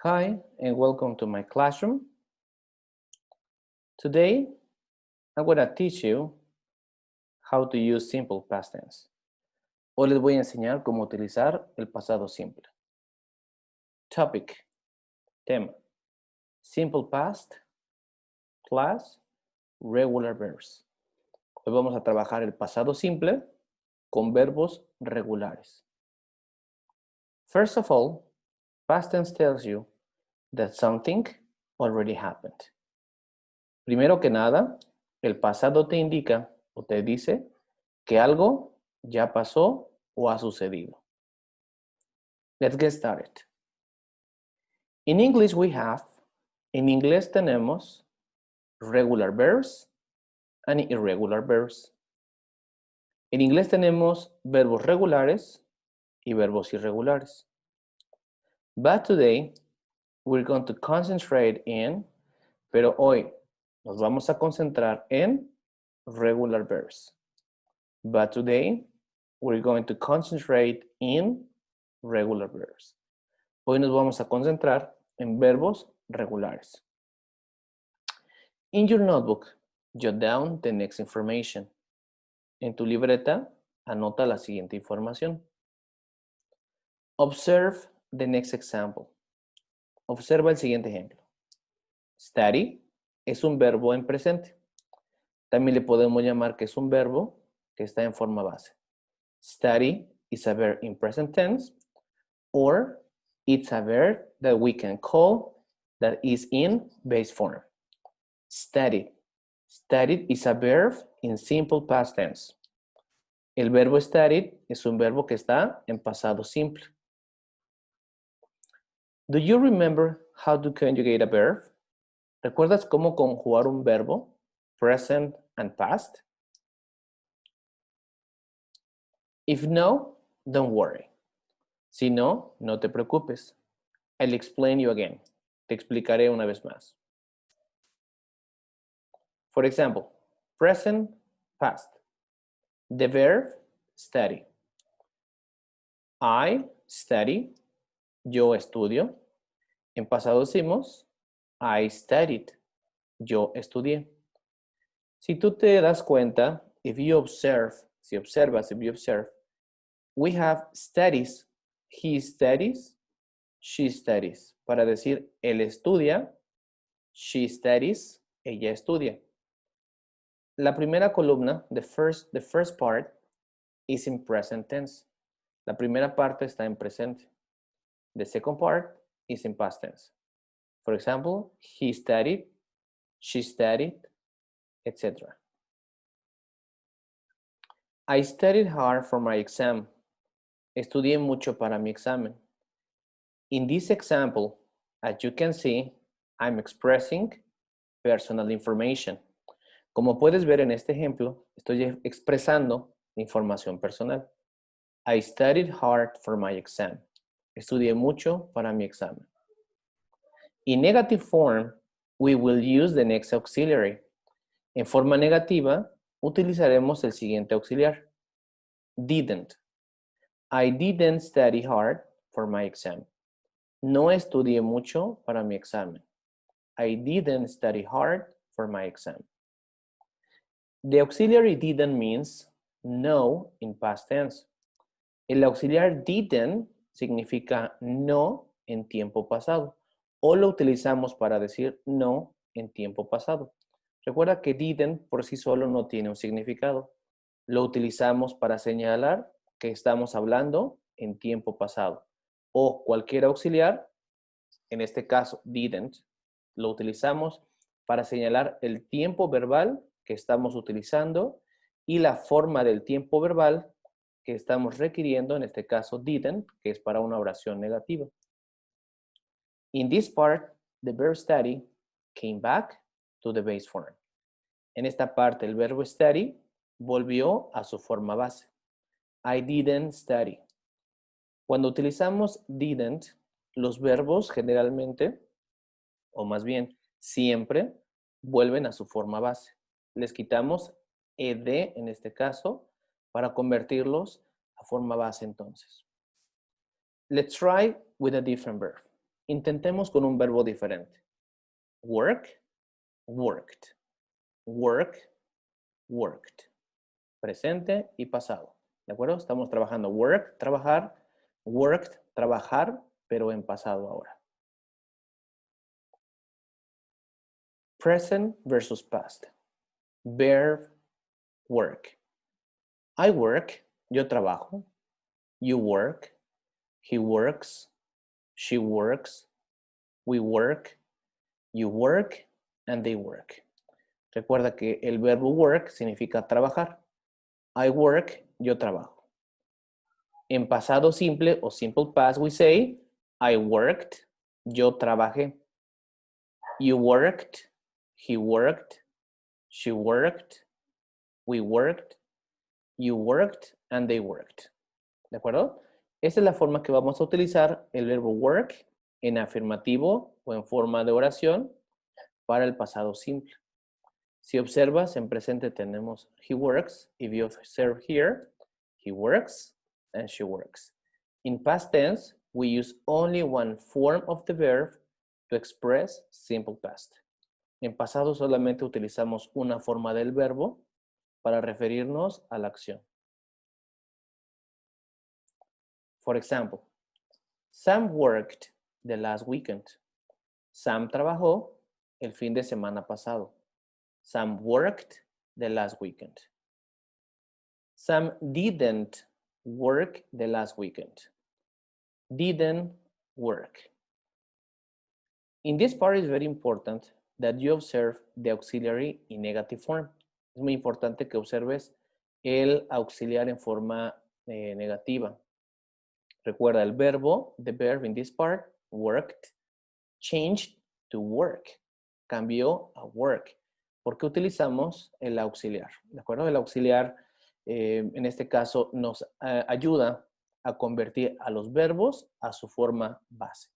Hi, and welcome to my classroom. Today, I'm going to teach you how to use simple past tense. Hoy les voy a enseñar cómo utilizar el pasado simple. Topic, tema, simple past plus regular verbs. Hoy vamos a trabajar el pasado simple con verbos regulares. First of all, past tense tells you that something already happened. Primero que nada, el pasado te indica o te dice que algo ya pasó o ha sucedido. Let's get started. In English en inglés tenemos regular verbs and irregular verbs. En inglés tenemos verbos regulares y verbos irregulares. But today, we're going to concentrate in, pero hoy nos vamos a concentrar en regular verbs. But today, we're going to concentrate in regular verbs. Hoy nos vamos a concentrar en verbos regulares. In your notebook, jot down the next information. En tu libreta, anota la siguiente información. Observe the next example. Observa el siguiente ejemplo. Study es un verbo en presente. También le podemos llamar que es un verbo que está en forma base. Study is a verb in present tense, or it's a verb that we can call that is in base form. Studied. Studied is a verb in simple past tense. El verbo studied es un verbo que está en pasado simple. Do you remember how to conjugate a verb? ¿Recuerdas cómo conjugar un verbo, present and past? If no, don't worry. Si no, no te preocupes. I'll explain you again. Te explicaré una vez más. For example, present, past. The verb, study. I study. Yo estudio. En pasado decimos, I studied. Yo estudié. Si tú te das cuenta, if you observe, si observas, if you observe, we have studies. He studies, she studies. Para decir, él estudia, she studies, ella estudia. La primera columna, the first part, is in present tense. La primera parte está en presente. The second part is in past tense. For example, he studied, she studied, etc. I studied hard for my exam. Estudié mucho para mi examen. In this example, as you can see, I'm expressing personal information. Como puedes ver en este ejemplo, estoy expresando información personal. I studied hard for my exam. Estudié mucho para mi examen. In negative form, we will use the next auxiliary. En forma negativa, utilizaremos el siguiente auxiliar. Didn't. I didn't study hard for my exam. No estudié mucho para mi examen. I didn't study hard for my exam. The auxiliary didn't means no in past tense. El auxiliar didn't significa no en tiempo pasado, o lo utilizamos para decir no en tiempo pasado. Recuerda que didn't por sí solo no tiene un significado. Lo utilizamos para señalar que estamos hablando en tiempo pasado. O cualquier auxiliar, en este caso didn't, lo utilizamos para señalar el tiempo verbal que estamos utilizando y la forma del tiempo verbal que estamos requiriendo, en este caso didn't, que es para una oración negativa. In this part, the verb study came back to the base form. En esta parte, el verbo study volvió a su forma base. I didn't study. Cuando utilizamos didn't, los verbos generalmente, o más bien siempre, vuelven a su forma base. Les quitamos ed en este caso para convertirlos a forma base entonces. Let's try with a different verb. Intentemos con un verbo diferente. Work, worked. Work, worked. Presente y pasado. ¿De acuerdo? Estamos trabajando work, trabajar, worked, trabajar, pero en pasado ahora. Present versus past. Verb, work. I work, yo trabajo. You work, he works, she works, we work, you work, and they work. Recuerda que el verbo work significa trabajar. I work, yo trabajo. En pasado simple o simple past, we say, I worked, yo trabajé. You worked, he worked, she worked, we worked, you worked, and they worked. ¿De acuerdo? Esta es la forma que vamos a utilizar el verbo work en afirmativo o en forma de oración para el pasado simple. Si observas, en presente tenemos he works. If you observe here, he works and she works. In past tense, we use only one form of the verb to express simple past. En pasado solamente utilizamos una forma del verbo para referirnos a la acción. For example, Sam worked the last weekend. Sam trabajó el fin de semana pasado. Sam worked the last weekend. Sam didn't work the last weekend. Didn't work. In this part, it's very important that you observe the auxiliary in negative form. Es muy importante que observes el auxiliar en forma negativa. Recuerda el verbo, the verb in this part, worked, changed to work. Cambió a work. ¿Por qué utilizamos el auxiliar? ¿De acuerdo? El auxiliar, en este caso, nos ayuda a convertir a los verbos a su forma base.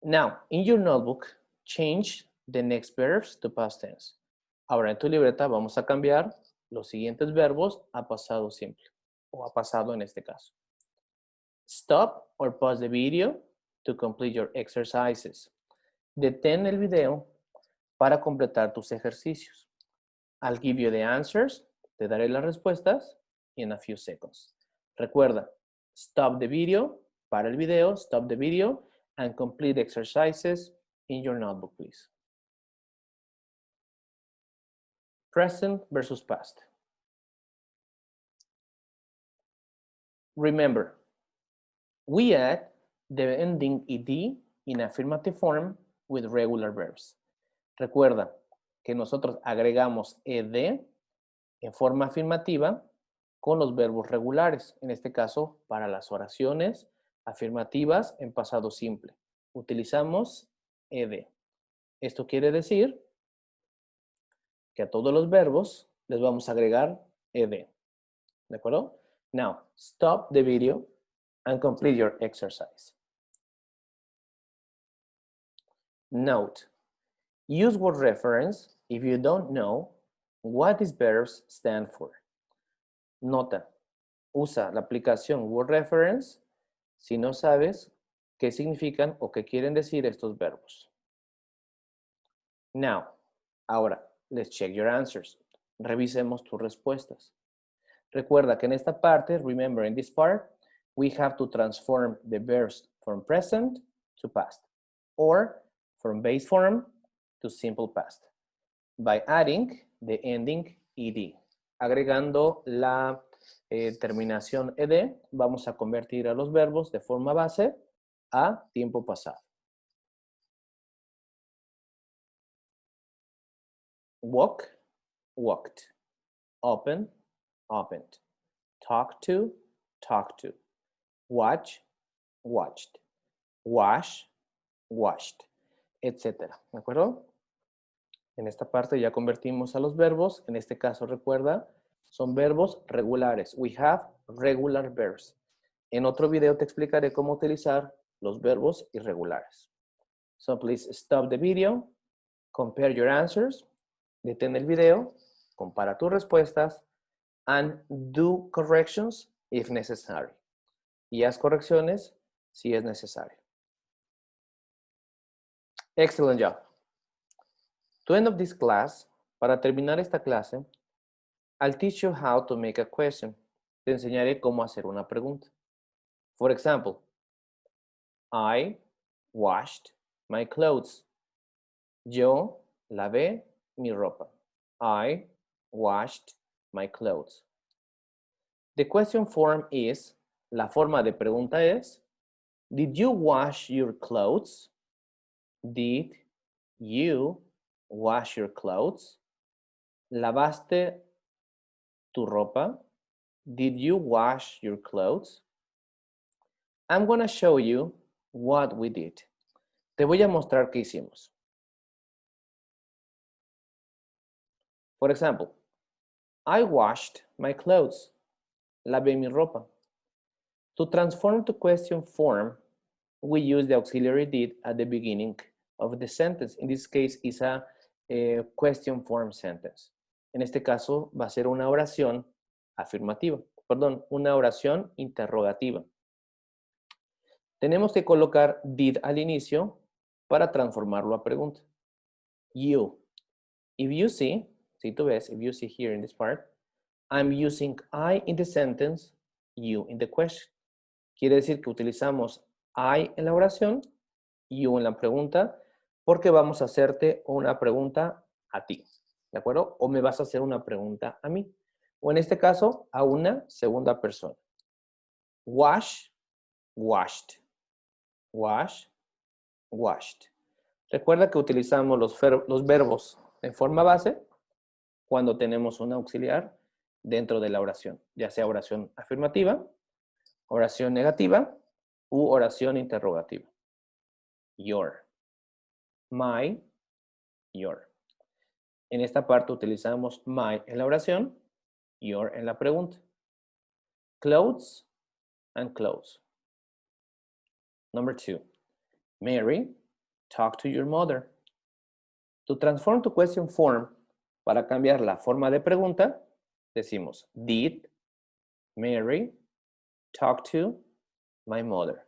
Now, in your notebook, change the next verbs to past tense. Ahora, en tu libreta vamos a cambiar los siguientes verbos a pasado simple, o a pasado en este caso. Stop or pause the video to complete your exercises. Detén el video para completar tus ejercicios. I'll give you the answers, te daré las respuestas in a few seconds. Recuerda, stop the video, para el video, stop the video, and complete the exercises in your notebook, please. Present versus past. Remember, we add the ending ed in affirmative form with regular verbs. Recuerda que nosotros agregamos ed en forma afirmativa con los verbos regulares, en este caso para las oraciones afirmativas en pasado simple. Utilizamos ed. Esto quiere decir que a todos los verbos les vamos a agregar ed. ¿De acuerdo? Now, stop the video and complete your exercise. Note, use word reference if you don't know what these verbs stand for. Nota, usa la aplicación word reference si no sabes qué significan o qué quieren decir estos verbos. Now, ahora, let's check your answers. Revisemos tus respuestas. Recuerda que en esta parte, remember in this part, we have to transform the verbs from present to past or from base form to simple past by adding the ending ed. Agregando la terminación ed, vamos a convertir a los verbos de forma base a tiempo pasado. Walk, walked. Open, opened. Talk to, talked to. Watch, watched. Wash, washed, etc. ¿De acuerdo? En esta parte ya convertimos a los verbos. En este caso, recuerda, son verbos regulares. We have regular verbs. En otro video te explicaré cómo utilizar los verbos irregulares. So please stop the video, compare your answers, detén el video, compara tus respuestas, and do corrections if necessary. Y haz correcciones si es necesario. Excellent job. To end of this class, para terminar esta clase, I'll teach you how to make a question. Te enseñaré cómo hacer una pregunta. For example, I washed my clothes. Yo lavé mi ropa. I washed my clothes. The question form is, la forma de pregunta es, did you wash your clothes? Did you wash your clothes? ¿Lavaste tu ropa? Did you wash your clothes? I'm going to show you what we did. Te voy a mostrar qué hicimos. For example, I washed my clothes. Lavé mi ropa. To transform to question form, we use the auxiliary did at the beginning of the sentence. In this case, it's a question form sentence. En este caso, va a ser una oración afirmativa. Perdón, una oración interrogativa. Tenemos que colocar did al inicio para transformarlo a pregunta. You. If you see, si tú ves, if you see here in this part, I'm using I in the sentence, you in the question. Quiere decir que utilizamos I en la oración, you en la pregunta, porque vamos a hacerte una pregunta a ti, ¿de acuerdo? O me vas a hacer una pregunta a mí. O en este caso, a una segunda persona. Wash, washed. Wash, washed. Recuerda que utilizamos los verbos en forma base cuando tenemos un auxiliar dentro de la oración, ya sea oración afirmativa, oración negativa u oración interrogativa. Your, my, your. En esta parte utilizamos my en la oración, your en la pregunta. Clothes and clothes. Number 2. Mary, talk to your mother. To transform to question form, para cambiar la forma de pregunta, decimos, did Mary talk to my mother?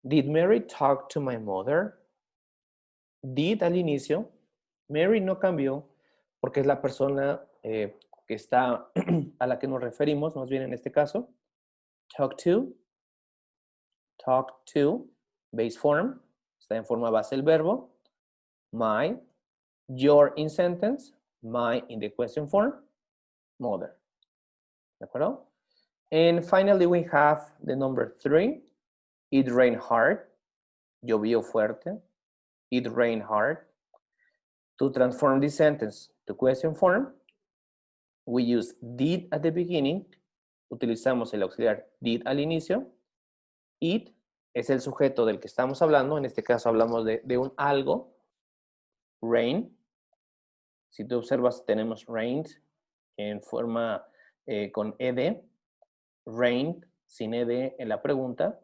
Did Mary talk to my mother? Did al inicio, Mary no cambió porque es la persona que está a la que nos referimos, más bien en este caso. Talk to, base form, está en forma base el verbo. My, your in sentence, my in the question form, mother. ¿De acuerdo? And finally we have the number 3. It rained hard. Llovió fuerte. It rained hard. To transform this sentence to question form, we use did at the beginning. Utilizamos el auxiliar did al inicio. It es el sujeto del que estamos hablando. En este caso hablamos de un algo. Rain. Si tú observas, tenemos rained en forma con ed. Rained sin ed en la pregunta,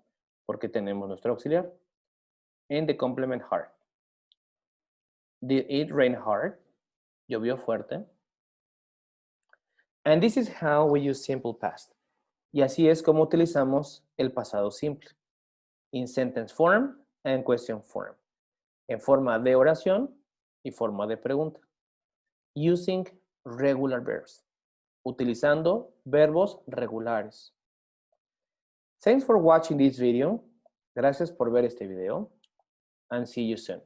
porque tenemos nuestro auxiliar. And the complement hard. Did it rain hard? Llovió fuerte. And this is how we use simple past. Y así es como utilizamos el pasado simple. In sentence form and question form. En forma de oración y forma de pregunta. Using regular verbs. Utilizando verbos regulares. Thanks for watching this video. Gracias por ver este video. And see you soon.